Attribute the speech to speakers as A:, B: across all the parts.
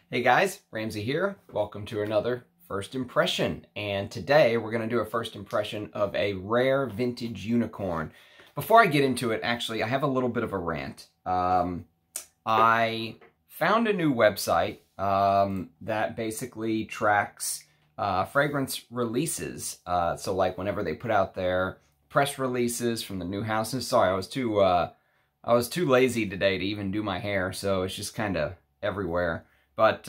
A: Hey guys, Ramsey here. Welcome to another first impression. And today we're going to do a first impression of a rare vintage unicorn. Before I get into it, actually, I have a little bit of a rant. I found a new website that basically tracks fragrance releases. So like whenever they put out their press releases from the new houses. Sorry, I was too lazy today to even do my hair, so it's just kind of everywhere. But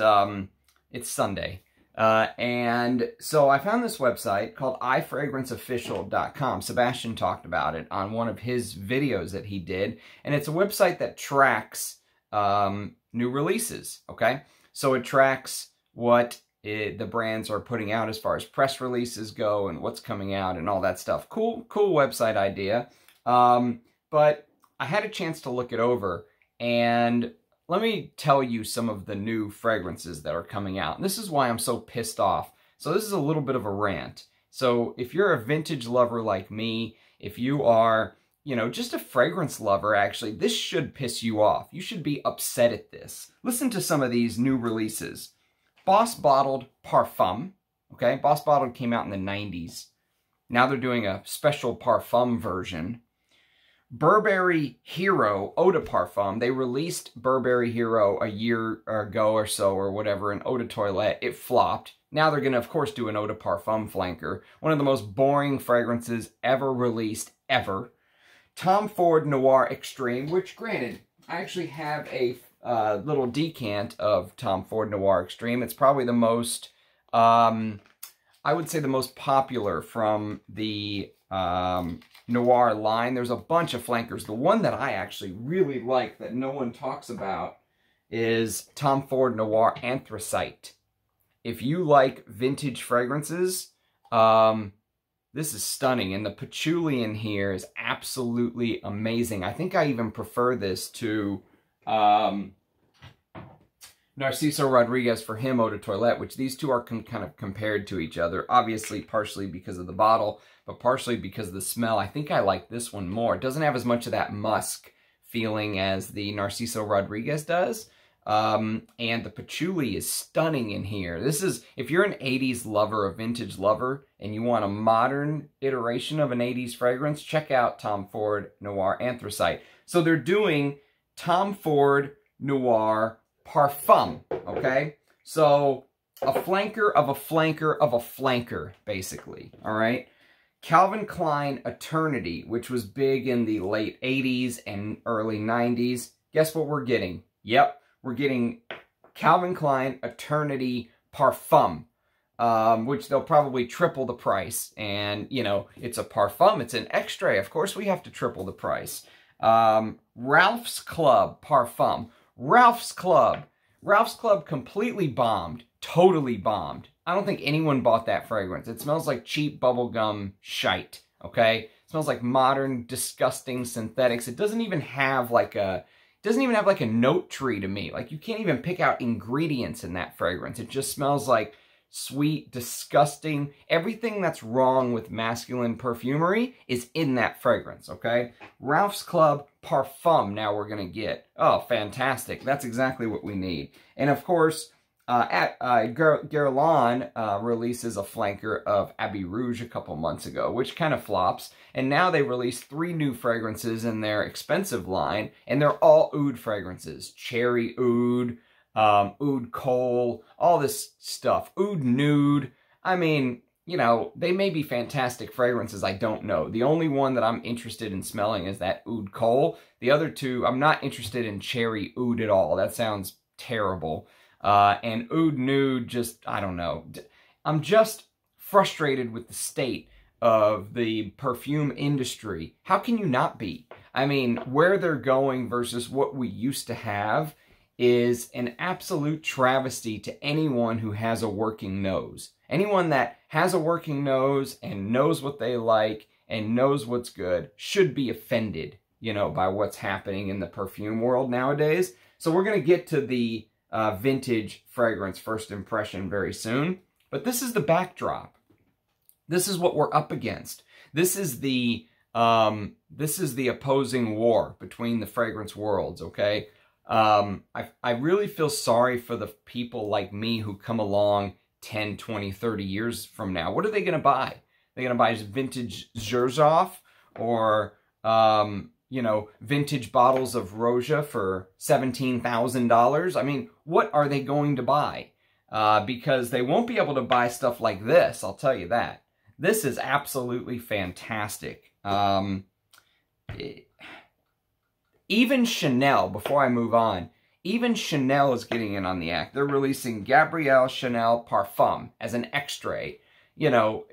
A: it's Sunday. And so I found this website called ifragranceofficial.com. Sebastian talked about it on one of his videos that he did. And it's a website that tracks new releases, okay? So it tracks what the brands are putting out as far as press releases go and what's coming out and all that stuff. Cool website idea. But I had a chance to look it over, and let me tell you some of the new fragrances that are coming out. And this is why I'm so pissed off. So this is a little bit of a rant. So if you're a vintage lover like me, if you are, just a fragrance lover, actually, this should piss you off. You should be upset at this. Listen to some of these new releases. Boss Bottled Parfum, okay? Boss Bottled came out in the 90s. Now they're doing a special parfum version. Burberry Hero Eau de Parfum. They released Burberry Hero a year ago or so or whatever, an eau de toilette. It flopped. Now they're going to, of course, do an eau de parfum flanker. One of the most boring fragrances ever released, ever. Tom Ford Noir Extreme, which, granted, I actually have a little decant of Tom Ford Noir Extreme. It's probably the most, I would say the most popular from the Noir line. There's a bunch of flankers. The one that I actually really like that no one talks about is Tom Ford Noir Anthracite. If you like vintage fragrances, this is stunning. And the patchouli in here is absolutely amazing. I think I even prefer this to Narciso Rodriguez for him Eau de Toilette, which these two are kind of compared to each other. Obviously, partially because of the bottle, but partially because of the smell. I think I like this one more. It doesn't have as much of that musk feeling as the Narciso Rodriguez does. And the patchouli is stunning in here. This is, if you're an 80s lover, a vintage lover, and you want a modern iteration of an 80s fragrance, check out Tom Ford Noir Anthracite. So they're doing Tom Ford Noir Parfum, okay? So a flanker of a flanker of a flanker, basically, all right? Calvin Klein Eternity, which was big in the late 80s and early 90s. Guess what we're getting? Yep, we're getting Calvin Klein Eternity Parfum, which they'll probably triple the price. And, it's a parfum, it's an extrait. Of course we have to triple the price. Ralph's Club Parfum. Ralph's Club completely bombed. Totally bombed. I don't think anyone bought that fragrance. It smells like cheap bubblegum shite, okay? It smells like modern, disgusting synthetics. It doesn't even have like a note tree to me. Like, you can't even pick out ingredients in that fragrance. It just smells like sweet, disgusting. Everything that's wrong with masculine perfumery is in that fragrance, okay? Ralph's Club Parfum now we're going to get. Oh, fantastic. That's exactly what we need. And of course, Guerlain releases a flanker of Abbey Rouge a couple months ago, which kind of flops. And now they released 3 new fragrances in their expensive line, and they're all oud fragrances. Cherry oud, oud coal, all this stuff. Oud nude. I mean, they may be fantastic fragrances. I don't know. The only one that I'm interested in smelling is that oud coal. The other two, I'm not interested in cherry oud at all. That sounds terrible. And oud nude, just, I don't know. I'm just frustrated with the state of the perfume industry. How can you not be? I mean, where they're going versus what we used to have is an absolute travesty to anyone who has a working nose. Anyone that has a working nose and knows what they like and knows what's good should be offended, by what's happening in the perfume world nowadays. So we're going to get to the vintage fragrance first impression very soon. But this is the backdrop. This is what we're up against. This is the opposing war between the fragrance worlds, okay? I really feel sorry for the people like me who come along 10, 20, 30 years from now. What are they going to buy? They're going to buy vintage Zherzov or, you know, vintage bottles of Roja for $17,000. I mean, what are they going to buy? Because they won't be able to buy stuff like this, I'll tell you that. This is absolutely fantastic. Even Chanel, before I move on, even Chanel is getting in on the act. They're releasing Gabrielle Chanel Parfum as an extrait. You know,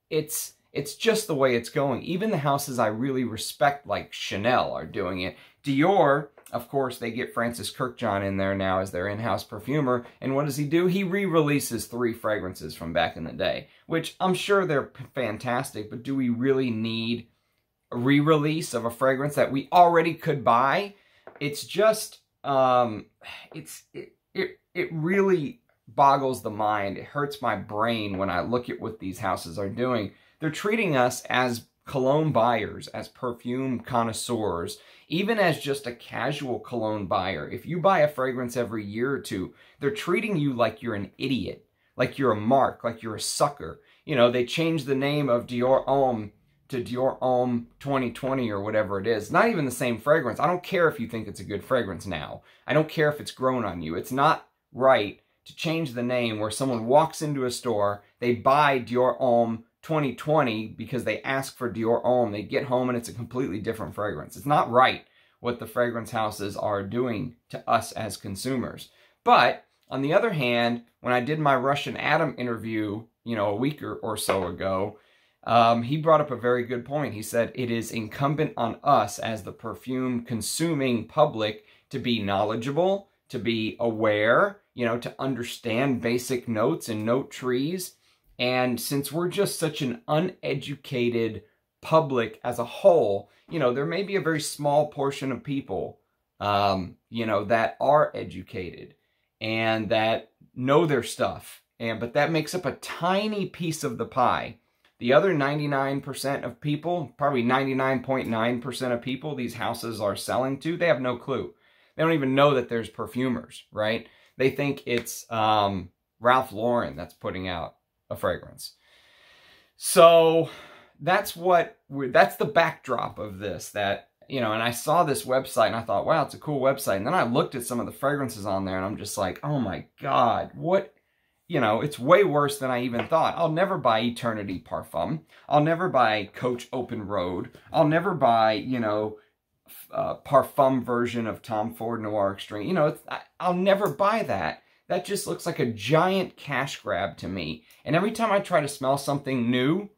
A: it's just the way it's going. Even the houses I really respect, like Chanel, are doing it. Dior, of course, they get Francis Kirkjohn in there now as their in-house perfumer. And what does he do? He re-releases 3 fragrances from back in the day, which I'm sure they're fantastic, but do we really need a re-release of a fragrance that we already could buy? It's just, it really boggles the mind. It hurts my brain when I look at what these houses are doing. They're treating us as cologne buyers, as perfume connoisseurs, even as just a casual cologne buyer. If you buy a fragrance every year or two, they're treating you like you're an idiot, like you're a mark, like you're a sucker. You know, they changed the name of Dior Homme to Dior Homme 2020 or whatever it is. Not even the same fragrance. I don't care if you think it's a good fragrance now. I don't care if it's grown on you. It's not right to change the name where someone walks into a store, they buy Dior Homme 2020 because they ask for Dior Homme. They get home and it's a completely different fragrance. It's not right what the fragrance houses are doing to us as consumers. But on the other hand, when I did my Russian Adam interview, you know, a week or so ago, he brought up a very good point. He said it is incumbent on us as the perfume consuming public to be knowledgeable, to be aware, you know, to understand basic notes and note trees. And since we're just such an uneducated public as a whole, you know, there may be a very small portion of people, you know, that are educated and that know their stuff. But that makes up a tiny piece of the pie. The other 99% of people, probably 99.9% of people these houses are selling to, they have no clue. They don't even know that there's perfumers, right? They think it's Ralph Lauren that's putting out a fragrance. So that's the backdrop of this, that, you know, and I saw this website and I thought, wow, it's a cool website. And then I looked at some of the fragrances on there and I'm just like, oh my God, what, you know, it's way worse than I even thought. I'll never buy Eternity Parfum. I'll never buy Coach Open Road. I'll never buy, you know, Parfum version of Tom Ford Noir Extreme. You know, I'll never buy that. That just looks like a giant cash grab to me. And every time I try to smell something new,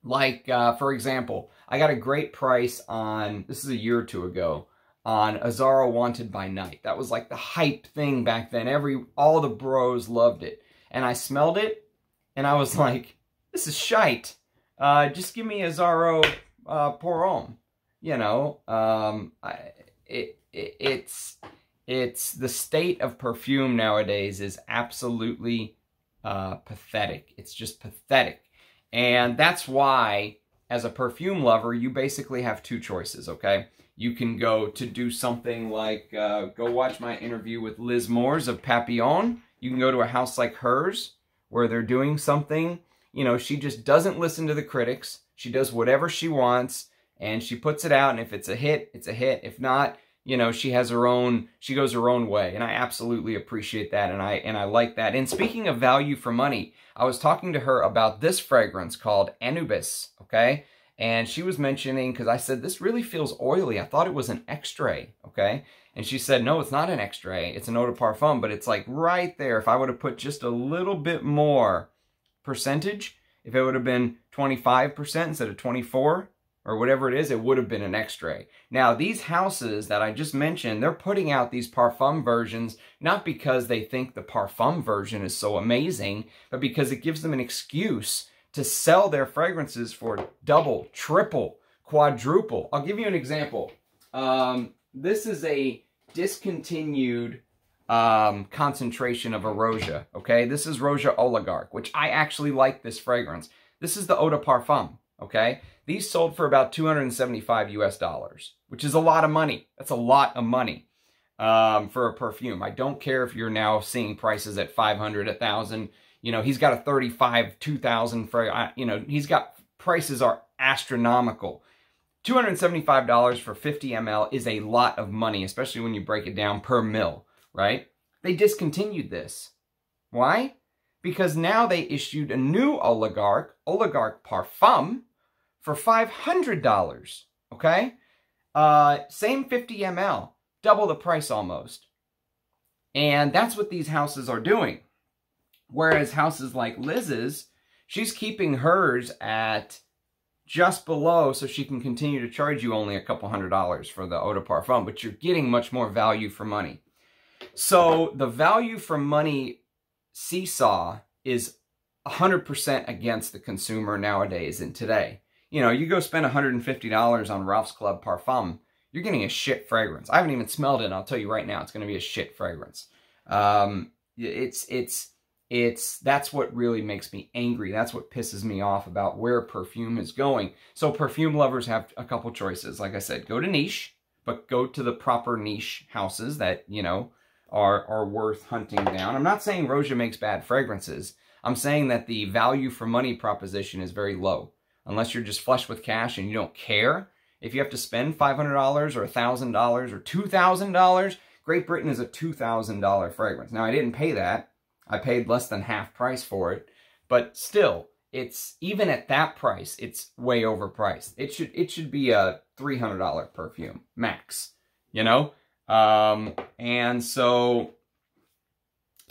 A: like, for example, I got a great price on, this is a year or two ago, on Azzaro Wanted by Night. That was like the hype thing back then. All the bros loved it. And I smelled it, and I was like, this is shite. Just give me Azzaro Pour Homme. You know, it's the state of perfume nowadays is absolutely pathetic. It's just pathetic. And that's why, as a perfume lover, you basically have 2 choices, okay? You can go to do something like, go watch my interview with Liz Moores of Papillon. You can go to a house like hers, where they're doing something, you know, she just doesn't listen to the critics. She does whatever she wants, and she puts it out, and if it's a hit, it's a hit. If not, you know, she goes her own way, and I absolutely appreciate that, and I like that. And speaking of value for money, I was talking to her about this fragrance called Anubis, okay? And she was mentioning, because I said, this really feels oily. I thought it was an extrait, okay? And she said, no, it's not an extrait. It's an eau de parfum, but it's like right there. If I would have put just a little bit more percentage, if it would have been 25% instead of 24, or whatever it is, it would have been an extrait. Now, these houses that I just mentioned, they're putting out these parfum versions, not because they think the parfum version is so amazing, but because it gives them an excuse to sell their fragrances for double, triple, quadruple. I'll give you an example. This is a discontinued concentration of a Roja, okay? This is Roja Oligarch, which I actually like this fragrance. This is the eau de parfum, okay? These sold for about $275 US, which is a lot of money. That's a lot of money. for a perfume. I don't care if you're now seeing prices at 500, 1,000. You know, he's got a 35, 2,000 for, you know, he's got, prices are astronomical. $275 for 50 ml is a lot of money, especially when you break it down per mil, right? They discontinued this. Why? Because now they issued a new Oligarch Parfum, for $500, okay? Same 50 ml, double the price almost. And that's what these houses are doing. Whereas houses like Liz's, she's keeping hers at just below so she can continue to charge you only a couple $100 for the eau de parfum, but you're getting much more value for money. So the value for money seesaw is 100% against the consumer nowadays and today. You know, you go spend $150 on Ralph's Club Parfum, you're getting a shit fragrance. I haven't even smelled it, and I'll tell you right now, it's going to be a shit fragrance. That's what really makes me angry. That's what pisses me off about where perfume is going. So perfume lovers have a couple choices. Like I said, go to niche, but go to the proper niche houses that, you know, are worth hunting down. I'm not saying Roja makes bad fragrances. I'm saying that the value for money proposition is very low. Unless you're just flush with cash and you don't care. If you have to spend $500 or $1,000 or $2,000, Great Britain is a $2,000 fragrance. Now, I didn't pay that. I paid less than half price for it. But still, it's even at that price, it's way overpriced. It should be a $300 perfume, max. You know? And so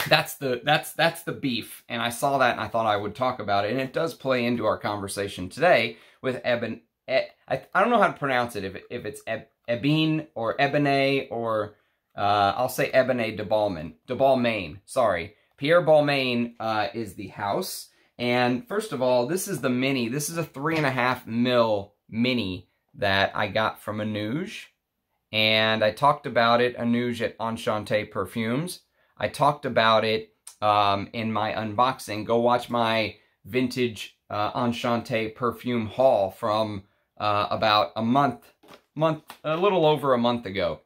A: that's the beef, and I saw that and I thought I would talk about it, and it does play into our conversation today with Ébène. I don't know how to pronounce it, if it's Ébène or Ébène, or I'll say Ébène de Balmain, sorry. Pierre Balmain is the house, and first of all, this is the mini. This is a 3.5 mil mini that I got from Anouge, and I talked about it, Anouge at Enchanté Perfumes. I talked about it in my unboxing. Go watch my vintage Enchanté perfume haul from about a little over a month ago.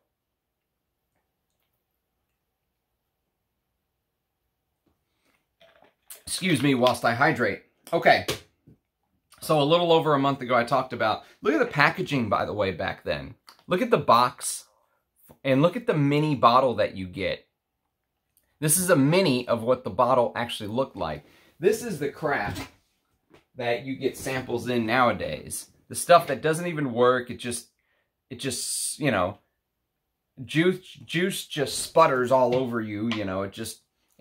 A: Excuse me whilst I hydrate. Okay, so a little over a month ago I talked about, look at the packaging, by the way, back then. Look at the box, and look at the mini bottle that you get. This is a mini of what the bottle actually looked like. This is the crap that you get samples in nowadays. The stuff that doesn't even work. It just, you know, juice just sputters all over you. You know, it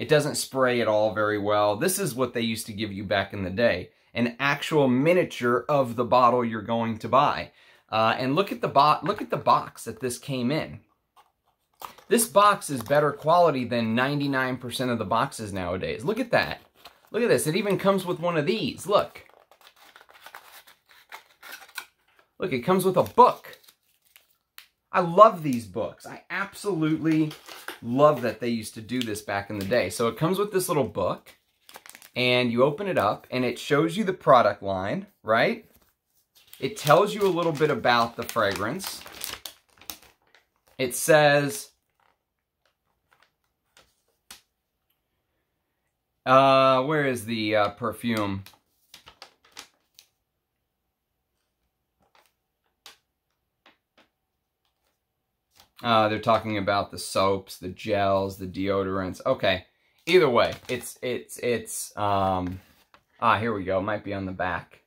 A: doesn't spray at all very well. This is what they used to give you back in the day. An actual miniature of the bottle you're going to buy. And look at the box that this came in. This box is better quality than 99% of the boxes nowadays. Look at that. Look at this. It even comes with one of these. Look. Look, it comes with a book. I love these books. I absolutely love that they used to do this back in the day. So it comes with this little book, and you open it up, and it shows you the product line, right? It tells you a little bit about the fragrance. It says, where is the perfume? They're talking about the soaps, the gels, the deodorants. Okay, either way, it's here we go. It might be on the back.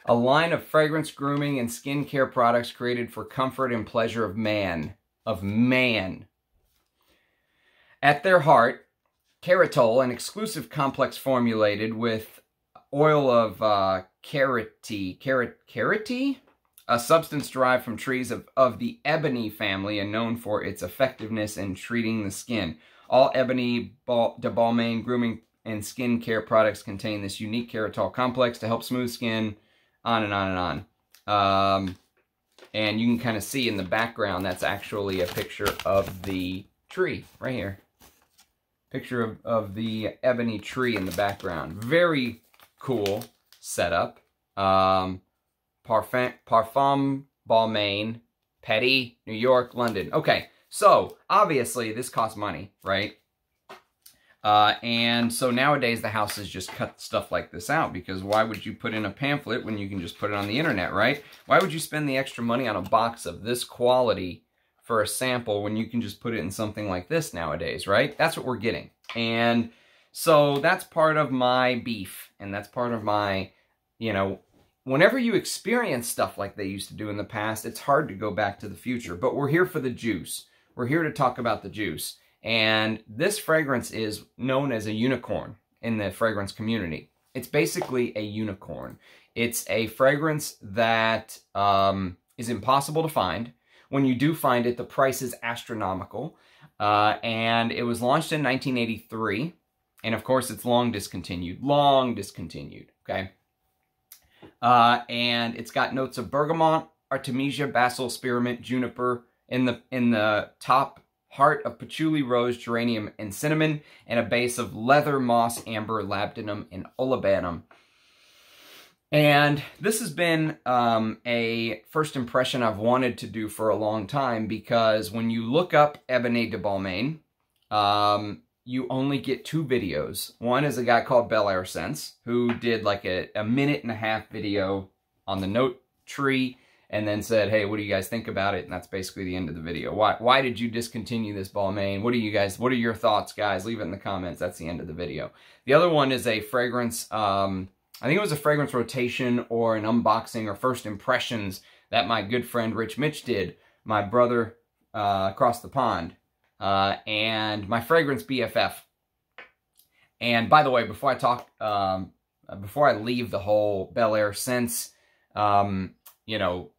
A: A line of fragrance, grooming, and skincare products created for comfort and pleasure of man. At their heart, Keratol, an exclusive complex formulated with oil of carity, a substance derived from trees of the ebony family and known for its effectiveness in treating the skin. All Ébène de Balmain grooming and skincare products contain this unique Keratol complex to help smooth skin, on and on and on. And you can kind of see in the background, that's actually a picture of the tree, right here. Picture of the ebony tree in the background. Very cool setup. Parfum Balmain, Petit, New York, London. Okay, so obviously this costs money, right? And so nowadays the houses just cut stuff like this out, because why would you put in a pamphlet when you can just put it on the internet, right? Why would you spend the extra money on a box of this quality for a sample when you can just put it in something like this nowadays, right? That's what we're getting. And so that's part of my beef, and that's part of my, you know, whenever you experience stuff like they used to do in the past, it's hard to go back to the future. But we're here for the juice. We're here to talk about the juice. And this fragrance is known as a unicorn in the fragrance community. It's basically a unicorn. It's a fragrance that is impossible to find. When you do find it, the price is astronomical. And it was launched in 1983. And of course, it's long discontinued. Long discontinued, okay? And it's got notes of bergamot, artemisia, basil, spearmint, juniper in the top heart of patchouli, rose, geranium, and cinnamon, and a base of leather, moss, amber, labdanum, and olibanum. And this has been a first impression I've wanted to do for a long time, because when you look up Ébène de Balmain, you only get 2 videos. One is a guy called Bel Sense, who did like a 1.5-minute video on the note tree, and then said, hey, what do you guys think about it? And that's basically the end of the video. Why did you discontinue this Balmain? What are your thoughts, guys? Leave it in the comments. That's the end of the video. The other one is a fragrance, I think it was a fragrance rotation or an unboxing or first impressions that my good friend Rich Mitch did, my brother across the pond, and my fragrance BFF. And by the way, before I leave the whole Bel Sense, you know,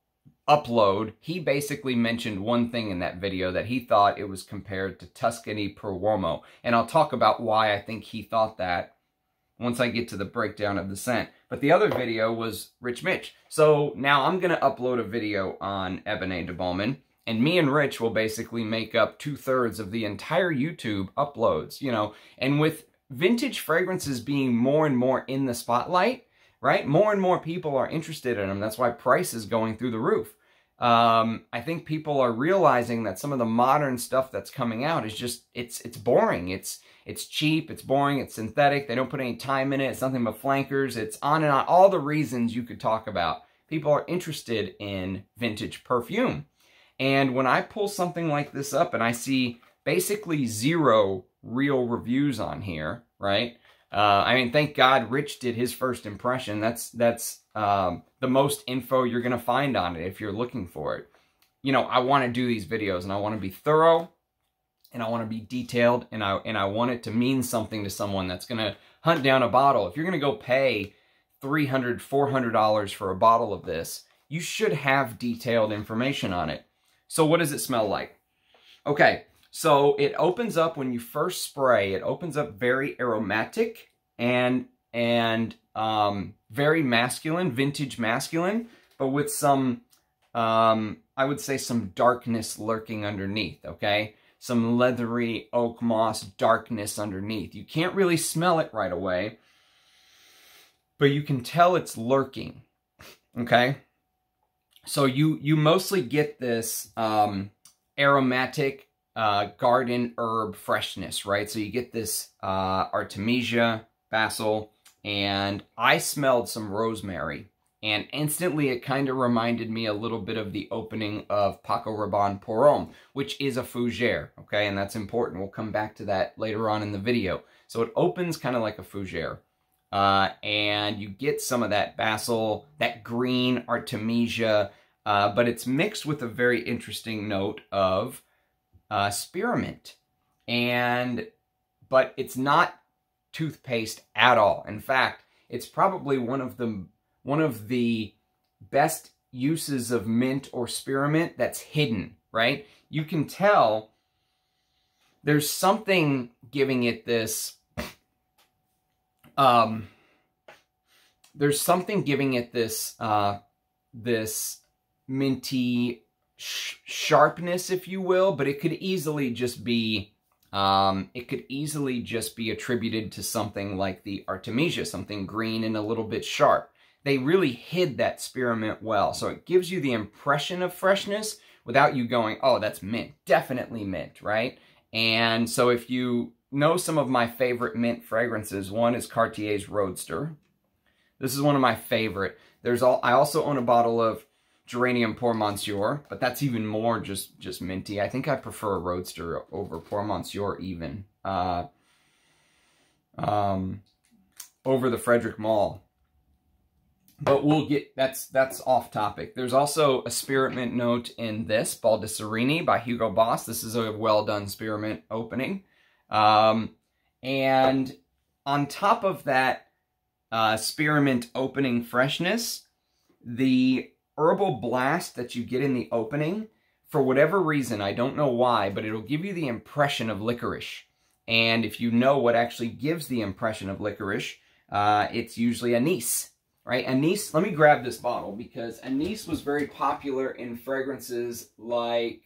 A: upload, he basically mentioned one thing in that video, that he thought it was compared to Tuscany per Uomo. And I'll talk about why I think he thought that once I get to the breakdown of the scent. But the other video was Rich Mitch. So now I'm going to upload a video on Ébène de Balmain, and me and Rich will basically make up 2/3 of the entire YouTube uploads, you know. And with vintage fragrances being more and more in the spotlight, right? More and more people are interested in them. That's why price is going through the roof. I think people are realizing that some of the modern stuff that's coming out is just, it's boring. It's cheap, it's boring, it's synthetic, they don't put any time in it, it's nothing but flankers, it's on and on. All the reasons you could talk about. People are interested in vintage perfume. And when I pull something like this up and I see basically 0 real reviews on here, right? I mean, thank God Rich did his first impression. That's the most info you're going to find on it if you're looking for it. You know, I want to do these videos, and I want to be thorough, and I want to be detailed, and I want it to mean something to someone that's going to hunt down a bottle. If you're going to go pay $300, $400 for a bottle of this, you should have detailed information on it. So what does it smell like? Okay. So it opens up when you first spray. It opens up very aromatic and very masculine, vintage masculine, but with some, I would say some darkness lurking underneath, okay? Some leathery oak moss darkness underneath. You can't really smell it right away, but you can tell it's lurking, okay? So you mostly get this aromatic, garden herb freshness, right? So you get this artemisia, basil, and I smelled some rosemary. And instantly it kind of reminded me a little bit of the opening of Paco Rabanne Pour Homme, which is a fougere, okay? And that's important. We'll come back to that later on in the video. So it opens kind of like a fougere. And you get some of that basil, that green artemisia, but it's mixed with a very interesting note of spearmint, but it's not toothpaste at all. In fact, it's probably one of the best uses of mint or spearmint that's hidden, right? You can tell there's something giving it this, this minty sharpness, if you will, but it could easily just be attributed to something like the artemisia, something green and a little bit sharp. they really hid that spearmint well. So it gives you the impression of freshness without you going, oh, that's mint, definitely mint, right? And so if you know some of my favorite mint fragrances, one is Cartier's Roadster. This is one of my favorite. I also own a bottle of Geranium Pour Monsieur, but that's even more just minty. I think I prefer a Roadster over Pour Monsieur even. Over the Frederick Mall. But we'll get, that's off topic. There's also a Spearmint Note in this, Baldessarini by Hugo Boss. This is a well-done spearmint opening. And on top of that spearmint opening freshness, the herbal blast that you get in the opening, for whatever reason, I don't know why, but it'll give you the impression of licorice. And if you know what actually gives the impression of licorice, it's usually anise. Right, anise, let me grab this bottle because anise was very popular in fragrances like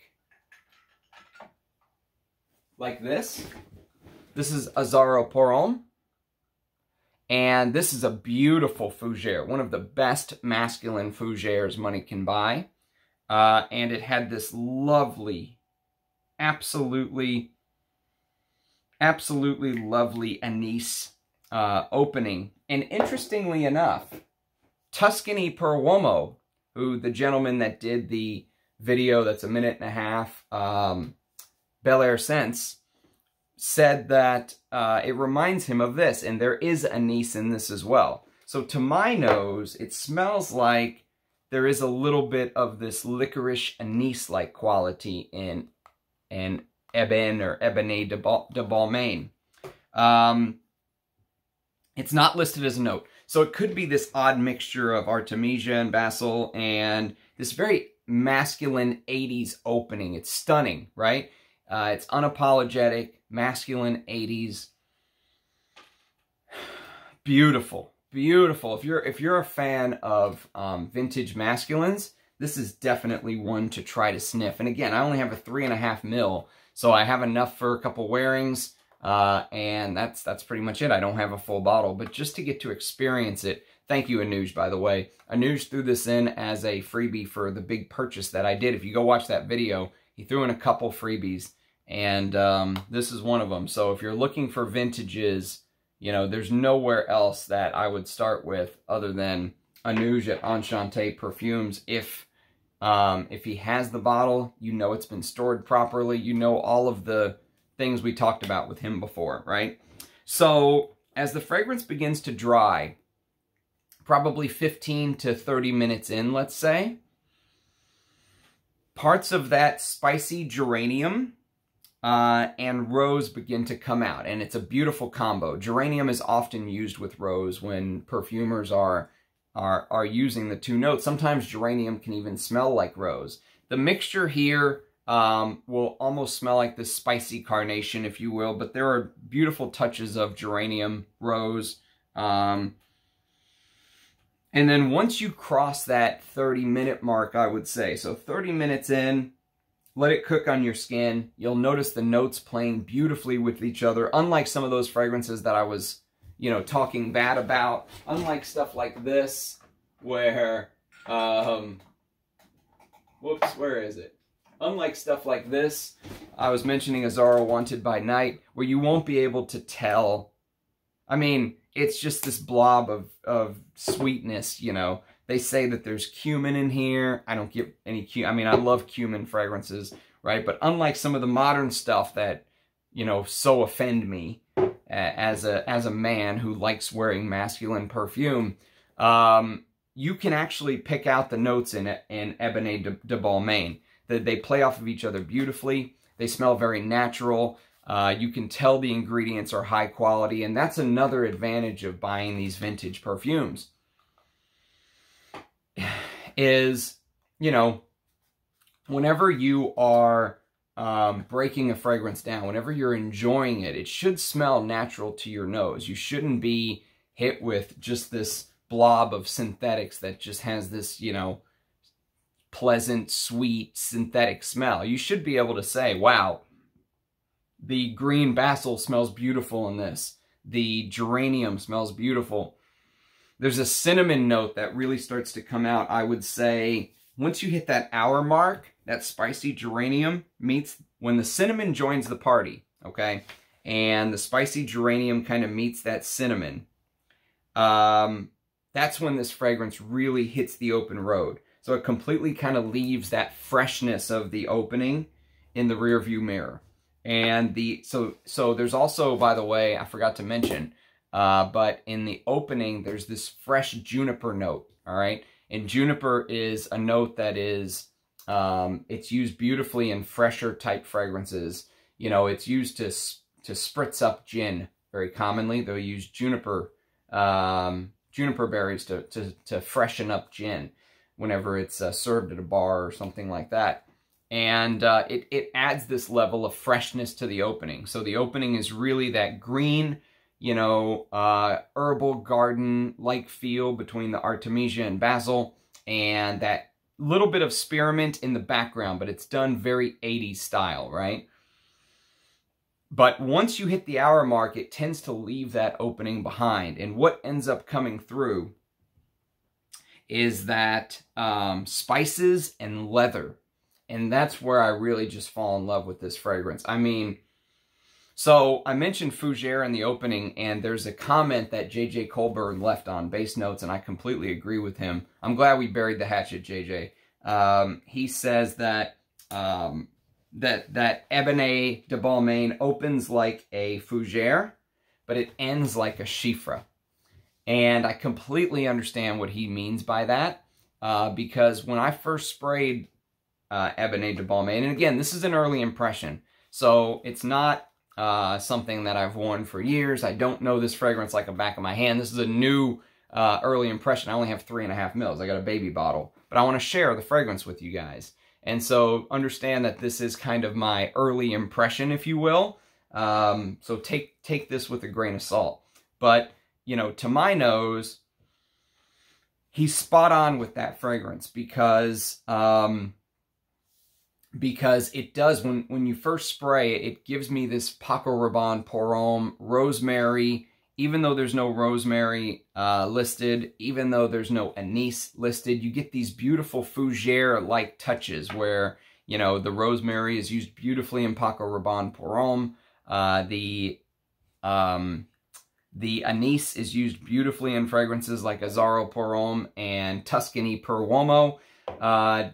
A: this. This is Azzaro Pour Homme. And this is a beautiful fougere, one of the best masculine fougères money can buy. And it had this lovely, absolutely lovely anise opening. And interestingly enough, Tuscany per Uomo, who the gentleman that did the video that's a minute and a half, Bel Air Scents, said that it reminds him of this, and there is anise in this as well. So to my nose, it smells like there is a little bit of this licorice anise-like quality in Ébène or Ébène de Balmain. It's not listed as a note. So it could be this odd mixture of Artemisia and basil and this very masculine 80s opening. It's stunning, right? It's unapologetic, masculine 80s. Beautiful, beautiful. If you're a fan of vintage masculines, this is definitely one to try to sniff. And again, I only have a 3.5 ml, so I have enough for a couple wearings. And that's pretty much it. I don't have a full bottle, but just to get to experience it, thank you, Anuj, by the way. Anuj threw this in as a freebie for the big purchase that I did. If you go watch that video, he threw in a couple freebies, and this is one of them. So if you're looking for vintages, you know, there's nowhere else that I would start with other than Anuj at Enchanté Perfumes. If he has the bottle, you know it's been stored properly. You know all of the things we talked about with him before, right? So as the fragrance begins to dry, probably 15 to 30 minutes in, let's say, parts of that spicy geranium and rose begin to come out, and it's a beautiful combo. Geranium is often used with rose when perfumers are using the two notes. Sometimes geranium can even smell like rose. The mixture here will almost smell like this spicy carnation, if you will, but there are beautiful touches of geranium, rose, and then once you cross that 30-minute mark, I would say, so 30 minutes in, let it cook on your skin. You'll notice the notes playing beautifully with each other, unlike some of those fragrances that I was, you know, talking bad about, unlike stuff like this, where, whoops, where is it? Unlike stuff like this, I was mentioning Azzaro Wanted by Night, where you won't be able to tell. I mean, it's just this blob of sweetness, you know. They say that there's cumin in here. I don't get any cumin. I mean, I love cumin fragrances, right? But unlike some of the modern stuff that, you know, so offend me as a man who likes wearing masculine perfume, you can actually pick out the notes in Ébène de Balmain. They play off of each other beautifully. They smell very natural. You can tell the ingredients are high quality, and that's another advantage of buying these vintage perfumes. Is, you know, whenever you are breaking a fragrance down, whenever you're enjoying it, it should smell natural to your nose. You shouldn't be hit with just this blob of synthetics that just has this, you know, pleasant, sweet, synthetic smell. You should be able to say, wow, the green basil smells beautiful in this. The geranium smells beautiful. There's a cinnamon note that really starts to come out, I would say, once you hit that hour mark, that spicy geranium meets, when the cinnamon joins the party, okay? And the spicy geranium kind of meets that cinnamon. That's when this fragrance really hits the open road. So it completely kind of leaves that freshness of the opening in the rear view mirror. And so there's also, by the way, I forgot to mention, but in the opening, there's this fresh juniper note, all right? And juniper is a note that is, it's used beautifully in fresher type fragrances. You know, it's used to spritz up gin very commonly. They'll use juniper berries to freshen up gin whenever it's served at a bar or something like that. And it adds this level of freshness to the opening. So the opening is really that green, you know, herbal garden-like feel between the Artemisia and basil, and that little bit of spearmint in the background, but it's done very 80s style, right? But once you hit the hour mark, it tends to leave that opening behind. And what ends up coming through is that spices and leather. And that's where I really just fall in love with this fragrance. I mean, so I mentioned fougere in the opening, and there's a comment that J.J. Colburn left on Base Notes, and I completely agree with him. I'm glad we buried the hatchet, J.J. He says that that Ébène de Balmain opens like a fougere, but it ends like a chiffre. And I completely understand what he means by that, because when I first sprayed Ébène de Balmain, and again, this is an early impression, so it's not something that I've worn for years. I don't know this fragrance like the back of my hand. This is a new early impression. I only have 3.5 mils. I got a baby bottle, but I want to share the fragrance with you guys. And so understand that this is kind of my early impression, if you will. So take this with a grain of salt. But, you know, to my nose, he's spot on with that fragrance because it does, when you first spray it, it gives me this Paco Rabanne Pour Homme, rosemary, even though there's no rosemary listed, even though there's no anise listed, you get these beautiful fougere-like touches where, you know, the rosemary is used beautifully in Paco Rabanne Pour Homme. The anise is used beautifully in fragrances like Azzaro Pour Homme and Tuscany Per Uomo.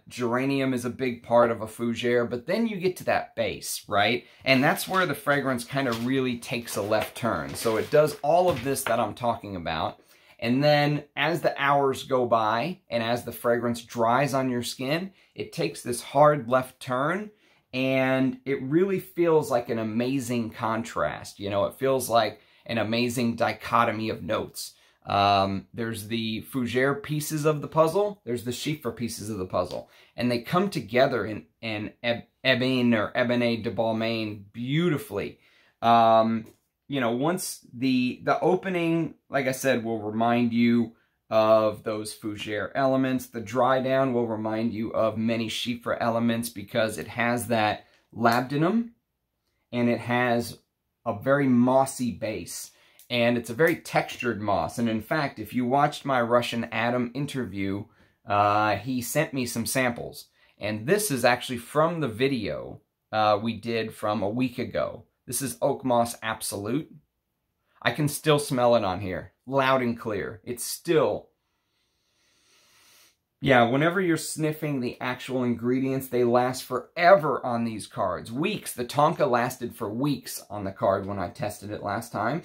A: Geranium is a big part of a fougere, but then you get to that base, right? And that's where the fragrance kind of really takes a left turn. So it does all of this that I'm talking about. And then as the hours go by and as the fragrance dries on your skin, it takes this hard left turn and it really feels like an amazing contrast. You know, it feels like an amazing dichotomy of notes. There's the fougere pieces of the puzzle, there's the chiffre pieces of the puzzle, and they come together in Ébène or Ébène de Balmain beautifully. You know, once the opening, like I said, will remind you of those fougere elements. The dry down will remind you of many chiffre elements because it has that labdanum and it has a very mossy base. And it's a very textured moss. And in fact, if you watched my Russian Adam interview, he sent me some samples. And this is actually from the video we did from a week ago. This is Oak Moss Absolute. I can still smell it on here, loud and clear. It's still, yeah, whenever you're sniffing the actual ingredients, they last forever on these cards. Weeks. The Tonka lasted for weeks on the card when I tested it last time.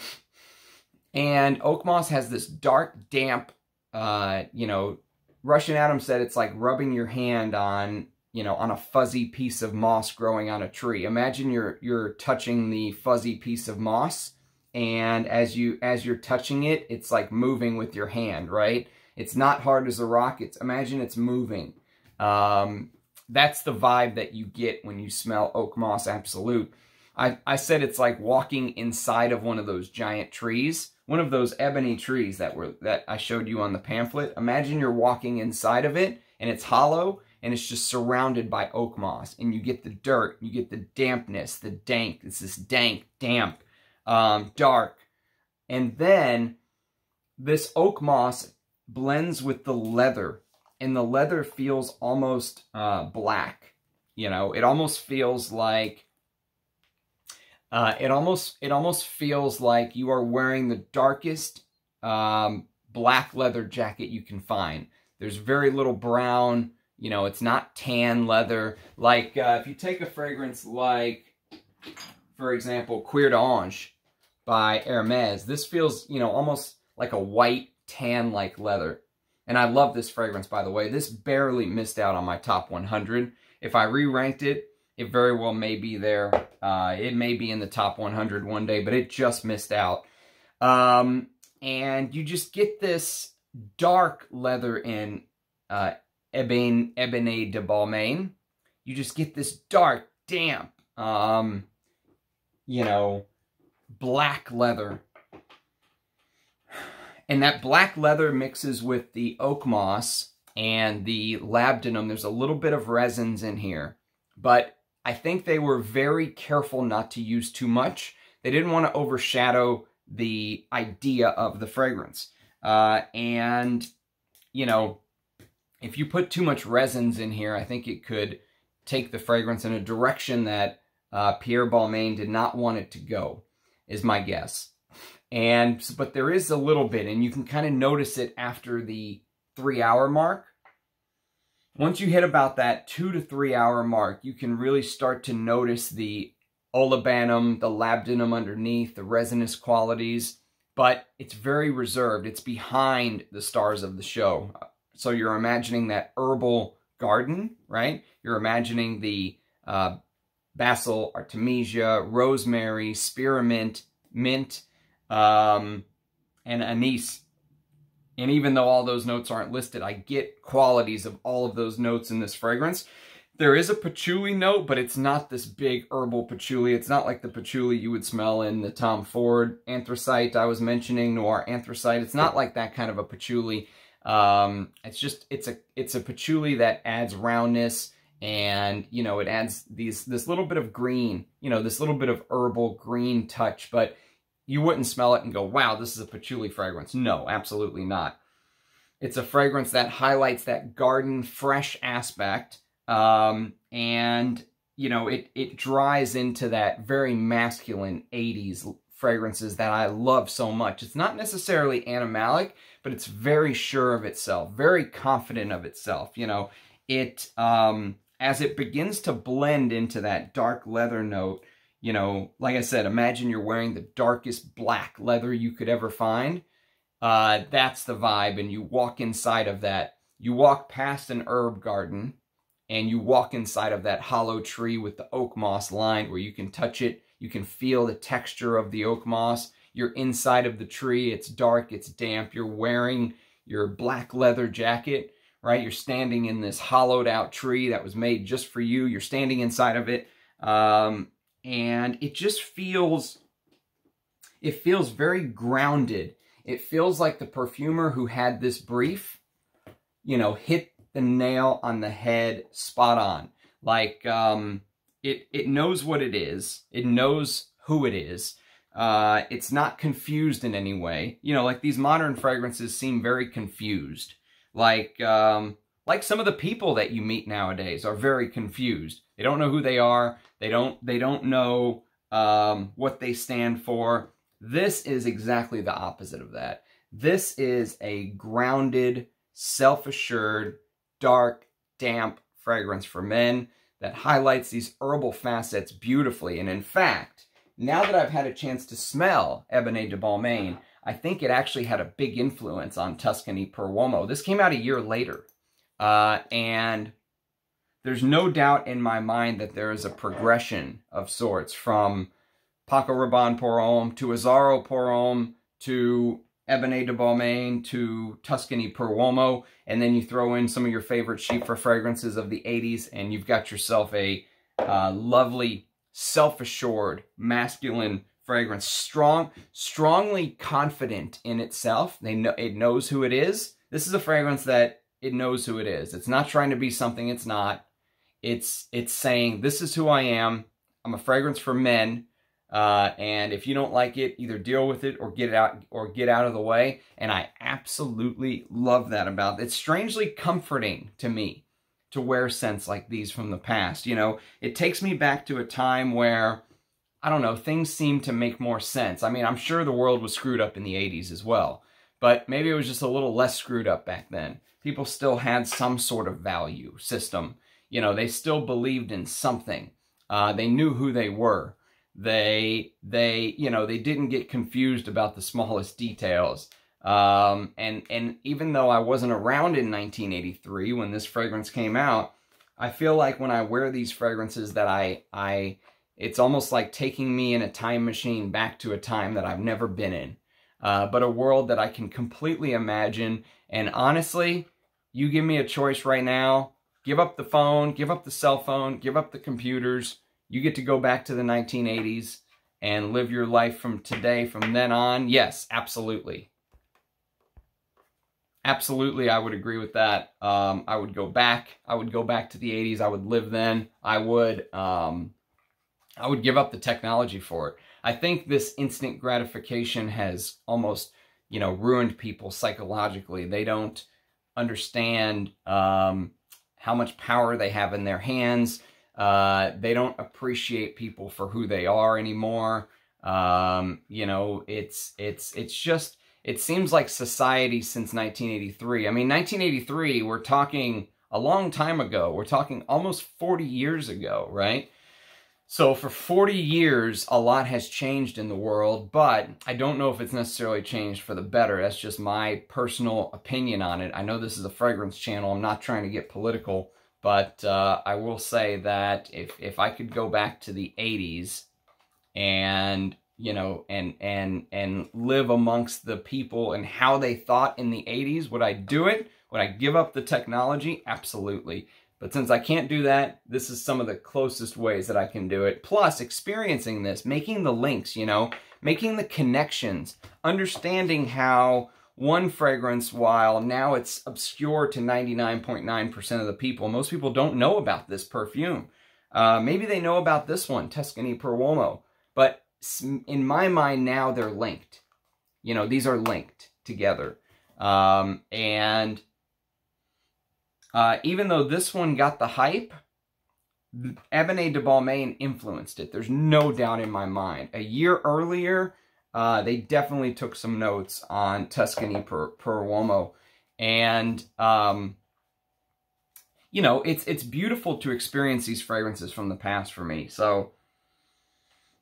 A: And oak moss has this dark, damp, you know, Russian Adam said it's like rubbing your hand on, you know, on a fuzzy piece of moss growing on a tree. Imagine you're touching the fuzzy piece of moss, and as you're touching it, it's like moving with your hand, right? It's not hard as a rock. Imagine it's moving. That's the vibe that you get when you smell Oak Moss Absolute. I said it's like walking inside of one of those giant trees. One of those ebony trees that I showed you on the pamphlet. Imagine you're walking inside of it, and it's hollow, and it's just surrounded by oak moss. And you get the dirt, you get the dampness, the dank. It's this dank, damp, dark. And then this oak moss blends with the leather, and the leather feels almost black. You know, it almost feels like it almost feels like you are wearing the darkest black leather jacket you can find. There's very little brown. You know, it's not tan leather. Like if you take a fragrance like, for example, Cuir d'Ange by Hermes, this feels, you know, almost like a white tan-like leather. And I love this fragrance, by the way. This barely missed out on my top 100. If I re-ranked it, it very well may be there. It may be in the top 100 one day, but it just missed out. And you just get this dark leather in Ébène de Balmain. You just get this dark, damp, you know, black leather. And that black leather mixes with the oak moss and the labdanum. There's a little bit of resins in here, but I think they were very careful not to use too much. They didn't want to overshadow the idea of the fragrance. And, you know, if you put too much resins in here, I think it could take the fragrance in a direction that Pierre Balmain did not want it to go, is my guess. But there is a little bit, and you can kind of notice it after the 3-hour mark. Once you hit about that 2 to 3 hour mark, you can really start to notice the olibanum, the labdanum underneath, the resinous qualities, but it's very reserved. It's behind the stars of the show. So you're imagining that herbal garden, right? You're imagining the basil, artemisia, rosemary, spearmint, mint, and anise. And even though all those notes aren't listed, I get qualities of all of those notes in this fragrance. There is a patchouli note, but it's not this big herbal patchouli. It's not like the patchouli you would smell in the Tom Ford Anthracite I was mentioning, Noir Anthracite. It's not like that kind of a patchouli. It's a patchouli that adds roundness, and, you know, it adds this little bit of green, you know, this little bit of herbal green touch, but you wouldn't smell it and go, wow, this is a patchouli fragrance. No, absolutely not. It's a fragrance that highlights that garden fresh aspect, and, you know, it dries into that very masculine 80s fragrances that I love so much. It's not necessarily animalic, but it's very sure of itself, very confident of itself. You know, as it begins to blend into that dark leather note, you know, like I said, imagine you're wearing the darkest black leather you could ever find. That's the vibe, and you walk inside of that. You walk past an herb garden, and you walk inside of that hollow tree with the oak moss lined, where you can touch it. You can feel the texture of the oak moss. You're inside of the tree. It's dark. It's damp. You're wearing your black leather jacket, right? You're standing in this hollowed out tree that was made just for you. You're standing inside of it. And it just feels very grounded. It feels like the perfumer who had this brief, you know, hit the nail on the head spot on. Like, it knows what it is. It knows who it is. It's not confused in any way. You know, like these modern fragrances seem very confused. Like some of the people that you meet nowadays are very confused. They don't know who they are. They don't know what they stand for. This is exactly the opposite of that. This is a grounded, self-assured, dark, damp fragrance for men that highlights these herbal facets beautifully. And in fact, now that I've had a chance to smell Ébène de Balmain, I think it actually had a big influence on Tuscany per Uomo. This came out a year later. And there's no doubt in my mind that there is a progression of sorts from Paco Rabanne pour Homme to Azzaro pour Homme to Ébène de Balmain to Tuscany per Uomo, and then you throw in some of your favorite Chypre fragrances of the 80s, and you've got yourself a lovely, self-assured, masculine fragrance. Strongly confident in itself. It knows who it is. This is a fragrance that it knows who it is. It's not trying to be something it's not. It's saying, this is who I am. I'm a fragrance for men. And if you don't like it, either deal with it or get out of the way. And I absolutely love that about it. It's strangely comforting to me to wear scents like these from the past. You know, it takes me back to a time where, I don't know, things seem to make more sense. I mean, I'm sure the world was screwed up in the 80s as well, but maybe it was just a little less screwed up back then. People still had some sort of value system. You know, they still believed in something. They knew who they were. They didn't get confused about the smallest details. And even though I wasn't around in 1983 when this fragrance came out, I feel like when I wear these fragrances that it's almost like taking me in a time machine back to a time that I've never been in, but a world that I can completely imagine. And honestly, you give me a choice right now, give up the phone, give up the cell phone, give up the computers. You get to go back to the 1980s and live your life from today, from then on. Yes, absolutely. Absolutely, I would agree with that. I would go back. I would go back to the 80s. I would live then. I would give up the technology for it. I think this instant gratification has almost, ruined people psychologically. They don't understand how much power they have in their hands. They don't appreciate people for who they are anymore. It seems like society since 1983. I mean, 1983, we're talking a long time ago. We're talking almost 40 years ago, right? So for 40 years, a lot has changed in the world, but I don't know if it's necessarily changed for the better. That's just my personal opinion on it. I know this is a fragrance channel. I'm not trying to get political, but I will say that if I could go back to the 80s and, and live amongst the people and how they thought in the 80s, would I do it? Would I give up the technology? Absolutely. But since I can't do that, this is some of the closest ways that I can do it. Plus, experiencing this, making the links, making the connections, understanding how one fragrance, while now it's obscure to 99.9% of the people, most people don't know about this perfume. Maybe they know about this one, Tuscany Per Uomo, but in my mind now they're linked. These are linked together. Even though this one got the hype, Ébène de Balmain influenced it. There's no doubt in my mind. A year earlier, they definitely took some notes on Tuscany Per Uomo. And, it's beautiful to experience these fragrances from the past for me. So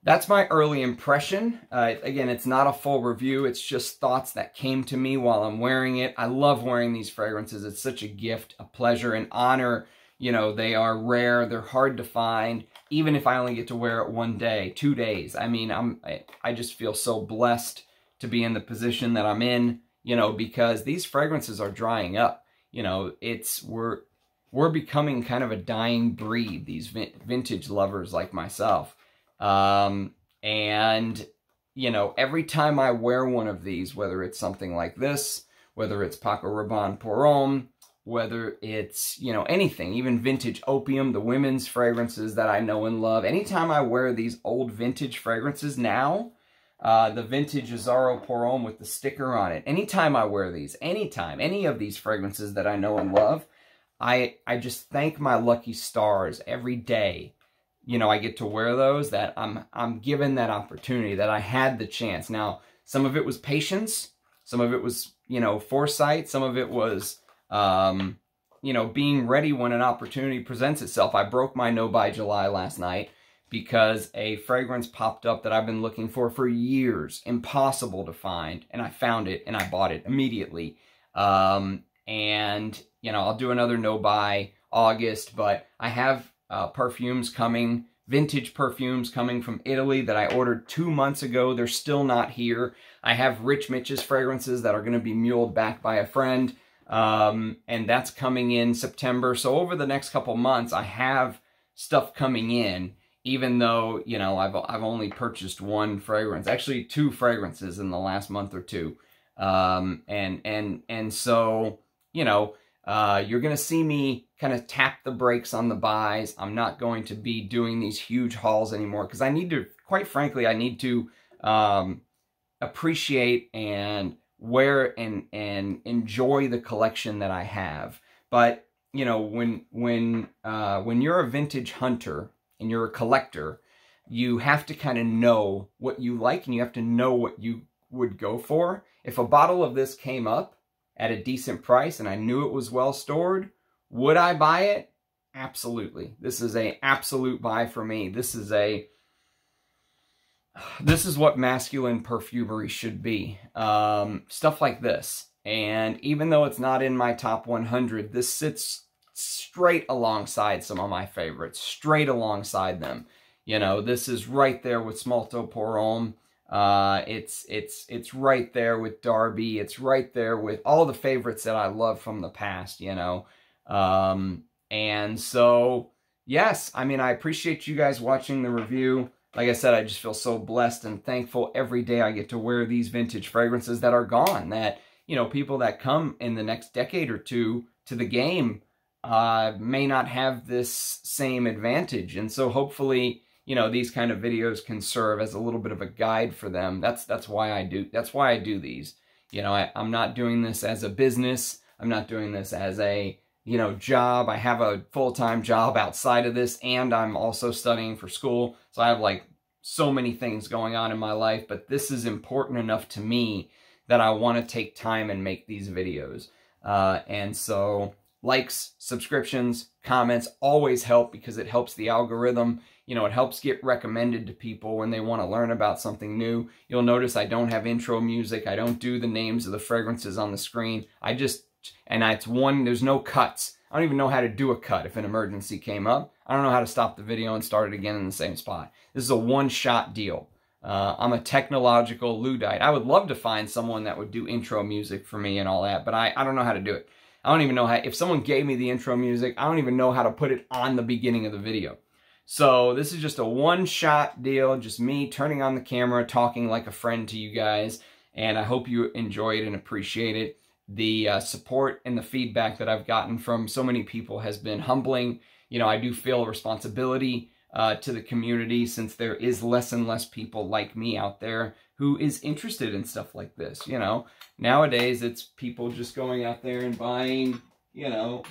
A: that's my early impression. Again, it's not a full review. It's just thoughts that came to me while I'm wearing it. I love wearing these fragrances. It's such a gift, a pleasure, an honor. They are rare. They're hard to find. Even if I only get to wear it 1 day, 2 days. I mean, I just feel so blessed to be in the position that I'm in, because these fragrances are drying up. We're becoming kind of a dying breed, these vintage lovers like myself. Every time I wear one of these, whether it's something like this, whether it's Paco Rabanne Pour Homme, whether it's, anything, even vintage opium, the women's fragrances that I know and love, anytime I wear these old vintage fragrances now, the vintage Azzaro Pour Homme with the sticker on it, anytime I wear these, any of these fragrances that I know and love, I just thank my lucky stars every day. I get to wear those, that I'm given that opportunity, that I had the chance. Now, some of it was patience, some of it was, foresight, some of it was, being ready when an opportunity presents itself. I broke my no buy July last night because a fragrance popped up that I've been looking for years, impossible to find, and I found it and I bought it immediately. I'll do another no buy August, but I have perfumes coming, vintage perfumes coming from Italy that I ordered 2 months ago. They're still not here. I have Rich Mitch's fragrances that are going to be muled back by a friend, and that's coming in September. So over the next couple months, I have stuff coming in, even though, I've only purchased one fragrance, actually 2 fragrances in the last month or two. So, You're going to see me kind of tap the brakes on the buys. I'm not going to be doing these huge hauls anymore because I need to, quite frankly, I need to appreciate and wear and enjoy the collection that I have. But you know, when you're a vintage hunter and you're a collector, you have to kind of know what you like and you have to know what you would go for. If a bottle of this came up at a decent price and I knew it was well stored, would I buy it? Absolutely. This is an absolute buy for me. This is what masculine perfumery should be. Stuff like this. And even though it's not in my top 100, this sits straight alongside some of my favorites. Straight alongside them. You know, this is right there with Smalto Pour Homme. It's right there with Darby. It's right there with all the favorites that I love from the past, you know. And so, yes, I mean, I appreciate you guys watching the review. Like I said, I just feel so blessed and thankful every day I get to wear these vintage fragrances that are gone. That, you know, people that come in the next decade or two to the game may not have this same advantage. And so hopefully, you know, these kind of videos can serve as a little bit of a guide for them. That's why I do these. You know, I'm not doing this as a business. I'm not doing this as a, you know, job. I have a full-time job outside of this, and I'm also studying for school. So I have like so many things going on in my life, but this is important enough to me that I want to take time and make these videos. And so likes, subscriptions, comments always help because it helps the algorithm. You know, it helps get recommended to people when they want to learn about something new. You'll notice I don't have intro music. I don't do the names of the fragrances on the screen. There's no cuts. I don't even know how to do a cut if an emergency came up. I don't know how to stop the video and start it again in the same spot. This is a one-shot deal. I'm a technological Luddite. I would love to find someone that would do intro music for me and all that, but I don't know how to do it. I don't even know how, if someone gave me the intro music, I don't even know how to put it on the beginning of the video. So this is just a one-shot deal, just me turning on the camera, talking like a friend to you guys, and I hope you enjoy it and appreciate it. The support and the feedback that I've gotten from so many people has been humbling. You know, I do feel a responsibility to the community since there is less and less people like me out there who is interested in stuff like this. You know, nowadays it's people just going out there and buying, you know,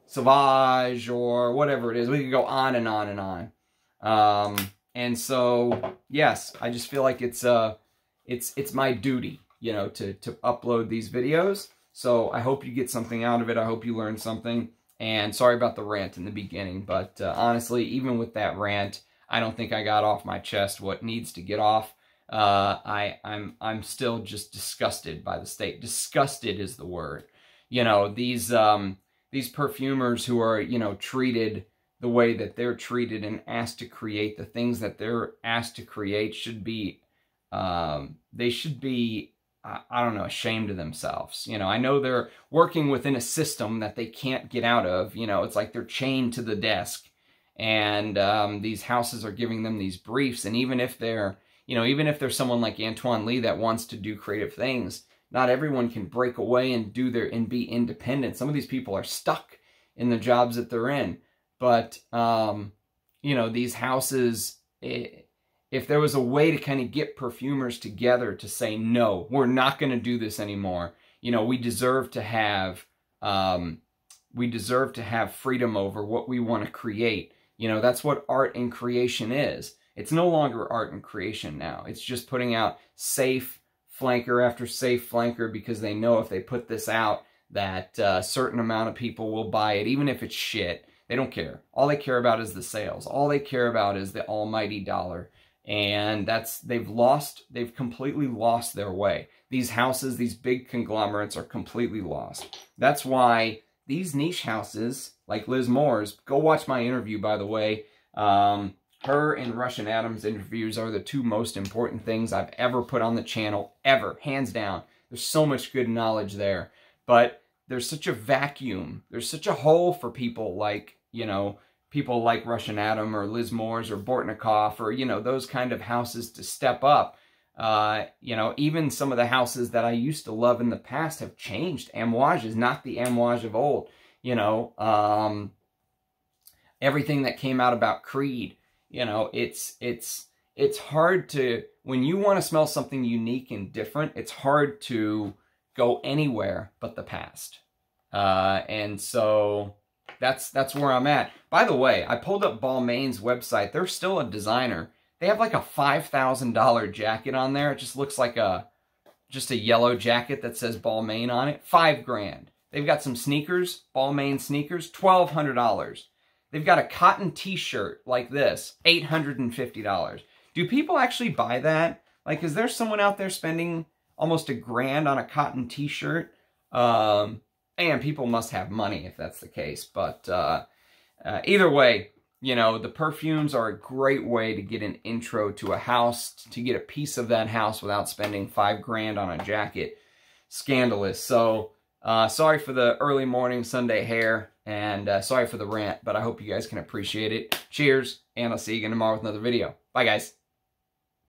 A: Sauvage or whatever it is. We could go on and on and on. And so, yes, I just feel like it's my duty, you know, to upload these videos. So I hope you get something out of it. I hope you learn something. And sorry about the rant in the beginning, but honestly, even with that rant, I don't think I got off my chest what needs to get off. I'm still just disgusted by the state. Disgusted is the word. You know, these perfumers who are, you know, treated the way that they're treated and asked to create the things that they're asked to create should be, they should be, I don't know, ashamed of themselves. You know, I know they're working within a system that they can't get out of. You know, it's like they're chained to the desk. And these houses are giving them these briefs. And even if they're, you know, even if there's someone like Antoine Lee that wants to do creative things, not everyone can break away and be independent. Some of these people are stuck in the jobs that they're in. But, you know, these houses, if there was a way to kind of get perfumers together to say, no, we're not going to do this anymore. You know, we deserve to have freedom over what we want to create. You know, that's what art and creation is. It's no longer art and creation now. It's just putting out safe flanker after safe flanker because they know if they put this out that a certain amount of people will buy it, even if it's shit. They don't care. All they care about is the sales. All they care about is the almighty dollar. And they've completely lost their way. These houses, these big conglomerates are completely lost. That's why these niche houses, like Liz Moore's, go watch my interview, by the way. Her and Russian Adams interviews are the two most important things I've ever put on the channel, ever, hands down. There's so much good knowledge there. But there's such a vacuum. There's such a hole for people like, you know, people like Russian Adam or Liz Moore's or Bortnikoff or, you know, those kind of houses to step up. You know, even some of the houses that I used to love in the past have changed. Amouage is not the Amouage of old. You know, everything that came out about Creed, you know, it's hard to, when you want to smell something unique and different, it's hard to go anywhere but the past. And so that's where I'm at. By the way, I pulled up Balmain's website. They're still a designer. They have like a $5,000 jacket on there. It just looks like just a yellow jacket that says Balmain on it. $5,000. They've got some sneakers, Balmain sneakers, $1,200. They've got a cotton t-shirt like this, $850. Do people actually buy that? Like, is there someone out there spending almost $1,000 on a cotton t-shirt? And people must have money if that's the case. But either way, you know, the perfumes are a great way to get an intro to a house, to get a piece of that house without spending $5,000 on a jacket. Scandalous. So, sorry for the early morning Sunday hair, and sorry for the rant, but I hope you guys can appreciate it. Cheers, and I'll see you again tomorrow with another video. Bye, guys.